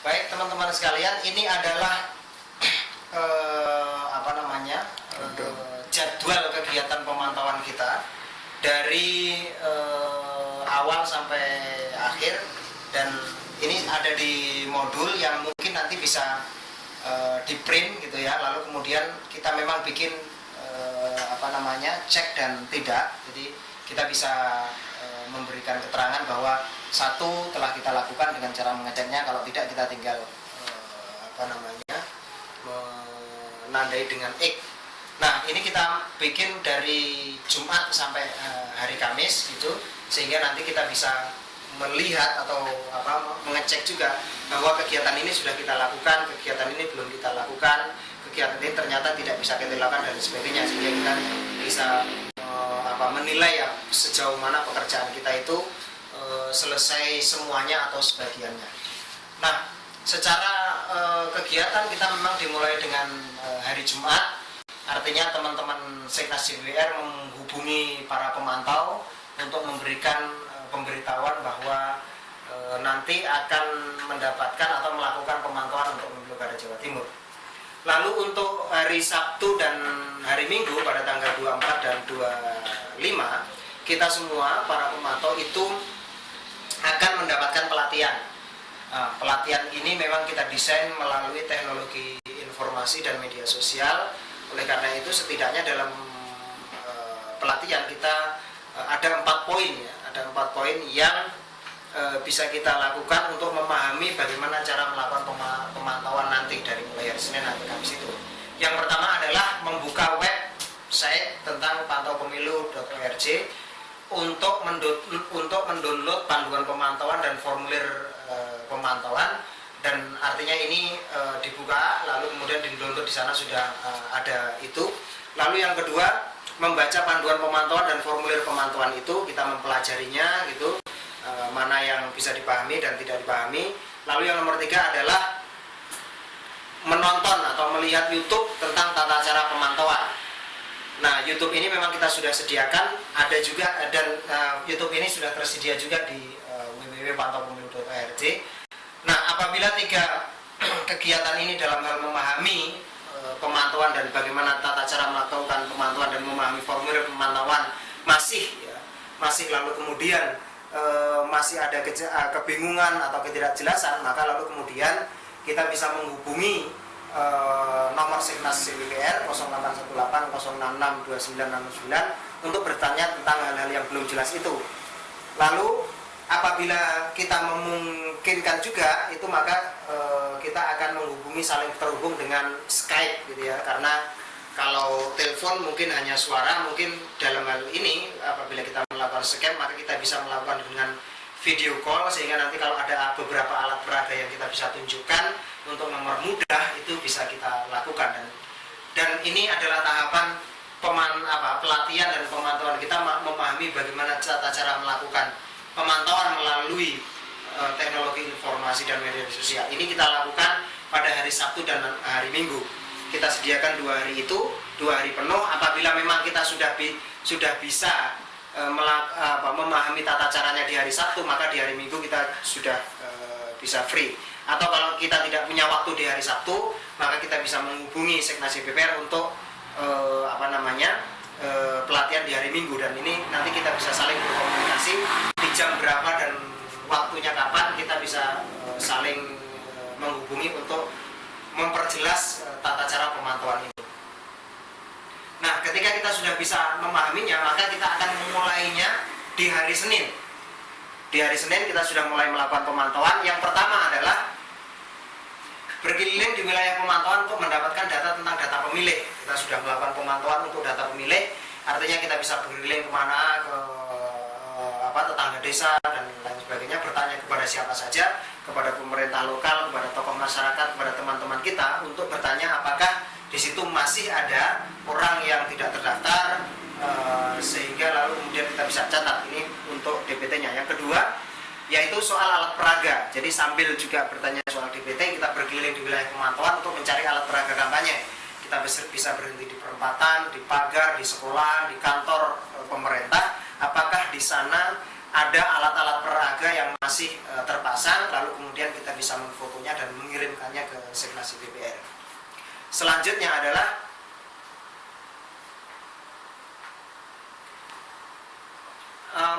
Baik teman-teman sekalian, ini adalah jadwal kegiatan pemantauan kita dari awal sampai akhir, dan ini ada di modul yang mungkin nanti bisa di print gitu ya. Lalu kemudian kita memang bikin cek dan tidak. Jadi kita bisa memberikan keterangan bahwa satu telah kita lakukan dengan cara mengeceknya, kalau tidak kita tinggal menandai dengan X. Nah, ini kita bikin dari Jumat sampai hari Kamis gitu, sehingga nanti kita bisa melihat atau mengecek juga bahwa kegiatan ini sudah kita lakukan, kegiatan ini belum kita lakukan, kegiatan ini ternyata tidak bisa kita lakukan dan sebagainya, sehingga kita bisa menilai ya sejauh mana pekerjaan kita itu selesai semuanya atau sebagiannya. Nah, secara kegiatan kita memang dimulai dengan hari Jumat, artinya teman-teman Seknas JBR menghubungi para pemantau untuk memberikan pemberitahuan bahwa nanti akan mendapatkan atau melakukan pemantauan untuk Pilkada Jawa Timur. Lalu untuk hari Sabtu dan hari Minggu pada tanggal 24 dan 25, kita semua para pemantau itu akan mendapatkan pelatihan. Pelatihan ini memang kita desain melalui teknologi informasi dan media sosial. Oleh karena itu setidaknya dalam pelatihan kita ada 4 poin ya, ada 4 poin yang bisa kita lakukan untuk memahami bagaimana cara melakukan pemantauan nanti dari mulai hari Senin sampai Kamis itu. Yang pertama adalah membuka website tentang pantaupemilu.org untuk mendownload panduan pemantauan dan formulir pemantauan, dan artinya ini dibuka lalu kemudian di-download, di sana sudah ada itu. Lalu yang kedua, membaca panduan pemantauan dan formulir pemantauan itu, kita mempelajarinya gitu, mana yang bisa dipahami dan tidak dipahami. Lalu yang nomor 3 adalah menonton atau melihat YouTube tentang tata cara pemantauan. Nah, YouTube ini memang kita sudah sediakan, ada juga, dan YouTube ini sudah tersedia juga di www.pantaupemilu.org. Nah, apabila 3 kegiatan ini dalam hal memahami pemantauan dan bagaimana tata cara melakukan pemantauan dan memahami formulir pemantauan masih lalu kemudian masih ada kebingungan atau ketidakjelasan, maka lalu kemudian kita bisa menghubungi nomor Seknas JBR 0818066296 untuk bertanya tentang hal-hal yang belum jelas itu. Lalu apabila kita memungkinkan juga itu, maka kita akan saling terhubung dengan Skype gitu ya, karena kalau telepon mungkin hanya suara, mungkin dalam hal ini apabila kita melakukan Skype maka kita bisa melakukan dengan video call, sehingga nanti kalau ada beberapa alat peraga yang kita bisa tunjukkan untuk mempermudah itu bisa kita lakukan, dan ini adalah tahapan pelatihan dan pemantauan kita memahami bagaimana tata cara melakukan pemantauan melalui teknologi informasi dan media sosial. Ini kita lakukan pada hari Sabtu dan hari Minggu. Kita sediakan 2 hari itu, 2 hari penuh. Apabila memang kita sudah bisa memahami tata caranya di hari Sabtu, maka di hari Minggu kita sudah bisa free. Atau kalau kita tidak punya waktu di hari Sabtu, maka kita bisa menghubungi Seknas JBR untuk pelatihan di hari Minggu, dan ini nanti kita bisa saling berkomunikasi di jam berapa dan waktunya kapan, kita bisa saling menghubungi untuk memperjelas tata cara pemantauan itu. Nah, ketika kita sudah bisa memahaminya, maka kita akan memulainya di hari Senin. Di hari Senin kita sudah mulai melakukan pemantauan. Yang pertama adalah berkeliling di wilayah pemantauan untuk mendapatkan data tentang data pemilih. Kita sudah melakukan pemantauan untuk data pemilih, artinya kita bisa berkeliling kemana, ke tetangga desa dan lain sebagainya, bertanya kepada siapa saja, kepada pemerintah lokal, kepada tokoh masyarakat, kepada teman-teman kita, untuk bertanya apakah di situ masih ada orang yang tidak terdaftar, sehingga lalu kemudian kita bisa catat ini untuk DPT-nya. Yang kedua yaitu soal alat peraga. Jadi sambil juga bertanya soal DPT, kita berkeliling di wilayah pemantauan untuk mencari alat peraga kampanye. Kita bisa berhenti di perempatan, di pagar, di sekolah, di kantor pemerintah. Apakah di sana ada alat-alat peraga yang masih terpasang, lalu kemudian kita bisa memfotonya dan mengirimkannya ke Seknasi DPR. Selanjutnya adalah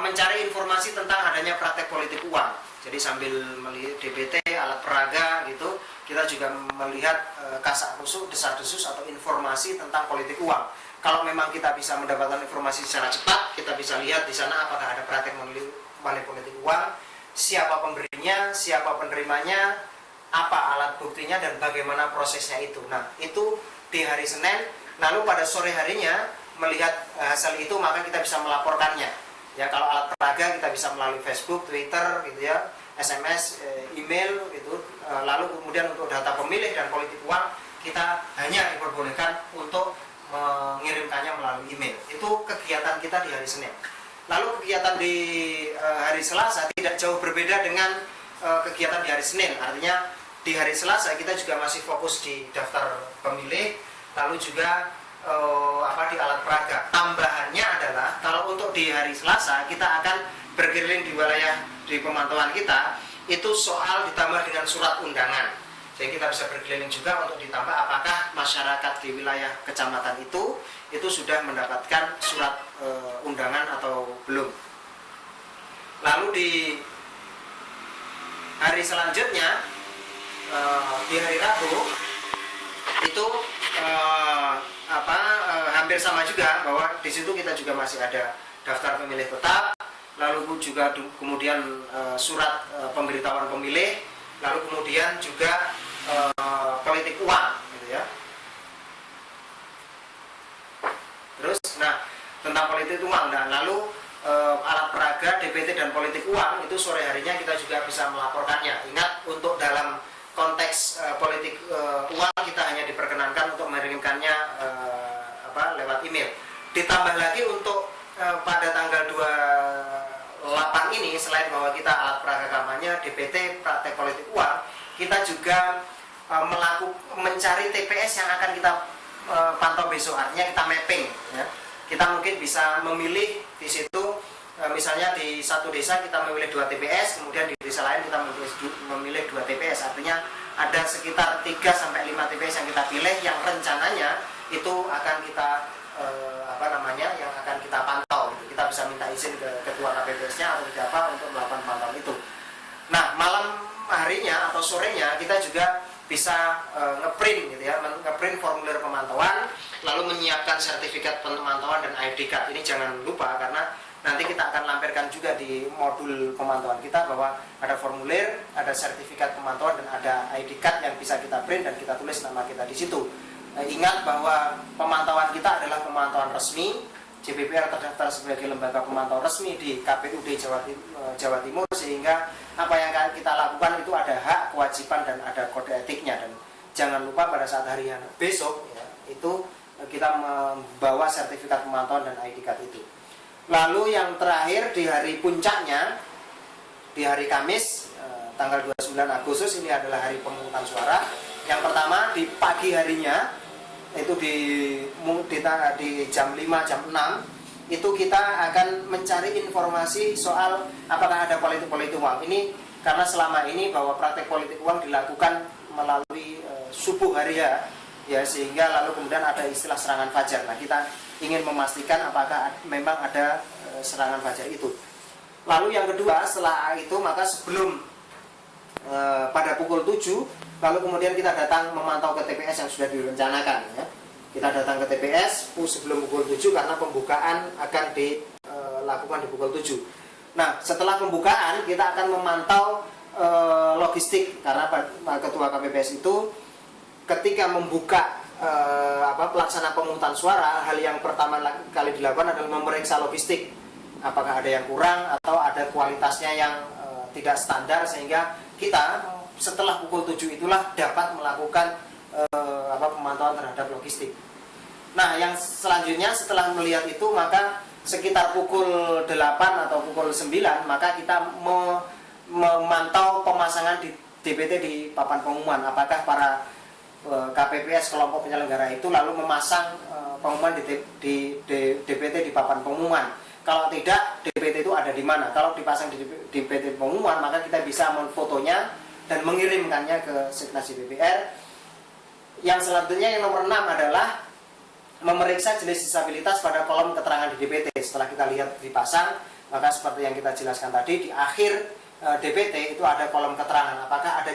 mencari informasi tentang adanya praktek politik uang. Jadi sambil melihat DPT, alat peraga gitu, kita juga melihat kasak kusuk, desas-desus atau informasi tentang politik uang. Kalau memang kita bisa mendapatkan informasi secara cepat, kita bisa lihat di sana apakah ada praktek money politik uang, siapa pemberinya, siapa penerimanya, apa alat buktinya, dan bagaimana prosesnya itu. Nah, itu di hari Senin. Lalu pada sore harinya melihat hasil itu, maka kita bisa melaporkannya. Ya, kalau alat peraga kita bisa melalui Facebook, Twitter, gitu ya, SMS, email, gitu. Lalu kemudian untuk data pemilih dan politik uang kita hanya diperbolehkan untuk mengirimkannya melalui email. Itu kegiatan kita di hari Senin. Lalu kegiatan di hari Selasa tidak jauh berbeda dengan kegiatan di hari Senin. Artinya di hari Selasa kita juga masih fokus di daftar pemilih, lalu juga di alat peraga. Tambahannya adalah kalau untuk di hari Selasa kita akan berkeliling di wilayah di pemantauan kita, itu soal ditambah dengan surat undangan. Jadi kita bisa berkeliling juga untuk ditambah apakah masyarakat di wilayah kecamatan itu sudah mendapatkan surat undangan atau belum. Lalu di hari selanjutnya di hari Rabu itu hampir sama juga, bahwa di situ kita juga masih ada daftar pemilih tetap, lalu juga kemudian surat pemberitahuan pemilih, lalu kemudian juga politik uang, gitu ya. Terus, nah tentang politik uang, nah lalu alat peraga, DPT dan politik uang itu sore harinya kita juga bisa melaporkannya. Ingat, untuk dalam konteks politik uang kita hanya diperkenankan untuk mengirimkannya lewat email. Ditambah lagi untuk pada tanggal 28 ini, selain bahwa kita alat peraga kampanye, DPT, praktek politik uang, kita juga mencari TPS yang akan kita pantau besok. Artinya kita mapping, ya. Kita mungkin bisa memilih di situ, misalnya di satu desa kita memilih 2 TPS, kemudian di desa lain kita memilih 2 TPS. Artinya ada sekitar 3-5 TPS yang kita pilih, yang rencananya itu akan kita yang akan kita pantau. Kita bisa minta izin ke ketua KPPS-nya atau siapa untuk melakukan pantauan itu. Nah, malam harinya atau sorenya kita juga bisa ngeprint, gitu ya, ngeprint formulir pemantauan, lalu menyiapkan sertifikat pemantauan dan ID card. Ini jangan lupa, karena nanti kita akan lampirkan juga di modul pemantauan kita bahwa ada formulir, ada sertifikat pemantauan, dan ada ID card yang bisa kita print dan kita tulis nama kita di situ. Ingat bahwa pemantauan kita adalah pemantauan resmi. JPPR terdaftar sebagai lembaga pemantau resmi di KPUD Jawa Timur, sehingga apa yang kita lakukan itu ada hak, kewajiban, dan ada kode etiknya. Dan jangan lupa pada saat hari besok, ya, itu kita membawa sertifikat pemantauan dan ID card itu. Lalu yang terakhir di hari puncaknya, di hari Kamis tanggal 29 Agustus, ini adalah hari pemungutan suara. Yang pertama di pagi harinya, itu di jam 5, jam 6 itu kita akan mencari informasi soal apakah ada politik uang. Ini karena selama ini bahwa praktek politik uang dilakukan melalui subuh hari ya, sehingga lalu kemudian ada istilah serangan fajar. Nah, kita ingin memastikan apakah memang ada serangan fajar itu. Lalu yang kedua, setelah itu maka sebelum pada pukul 7, lalu kemudian kita datang memantau ke TPS yang sudah direncanakan, ya. Kita datang ke TPS sebelum pukul 7 karena pembukaan akan dilakukan di pukul 7. Nah, setelah pembukaan kita akan memantau logistik, karena ketua KPPS itu ketika membuka pelaksana pemungutan suara, hal yang pertama kali dilakukan adalah memeriksa logistik. Apakah ada yang kurang atau ada kualitasnya yang tidak standar, sehingga kita setelah pukul 7 itulah dapat melakukan pemantauan terhadap logistik. Nah, yang selanjutnya setelah melihat itu, maka sekitar pukul 8 atau pukul 9 maka kita memantau pemasangan di DPT di papan pengumuman. Apakah para KPPS kelompok penyelenggara itu lalu memasang pengumuman di DPT di papan pengumuman. Kalau tidak, DPT itu ada di mana? Kalau dipasang di DPT pengumuman, maka kita bisa memfotonya dan mengirimkannya ke Seknas JBPR. Yang selanjutnya yang nomor 6 adalah memeriksa jenis disabilitas pada kolom keterangan di DPT. Setelah kita lihat dipasang, maka seperti yang kita jelaskan tadi, di akhir DPT itu ada kolom keterangan, apakah ada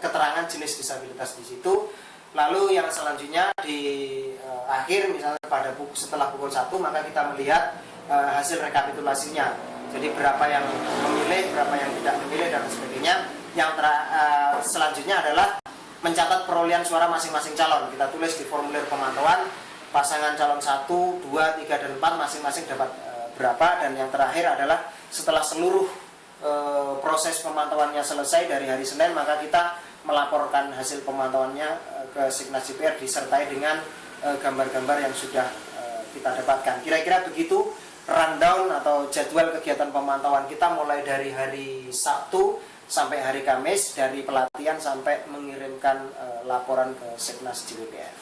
keterangan jenis disabilitas di situ. Lalu yang selanjutnya di akhir, misalnya setelah pukul 1, maka kita melihat hasil rekapitulasinya. Jadi berapa yang memilih, berapa yang tidak memilih, dan sebagainya. Yang selanjutnya adalah mencatat perolehan suara masing-masing calon. Kita tulis di formulir pemantauan, pasangan calon 1, 2, 3, dan 4 masing-masing dapat berapa. Dan yang terakhir adalah setelah seluruh proses pemantauannya selesai dari hari Senin, maka kita melaporkan hasil pemantauannya ke Seknas JBPR disertai dengan gambar-gambar yang sudah kita dapatkan. Kira-kira begitu rundown atau jadwal kegiatan pemantauan kita mulai dari hari Sabtu sampai hari Kamis, dari pelatihan sampai mengirimkan laporan ke Seknas JBPR.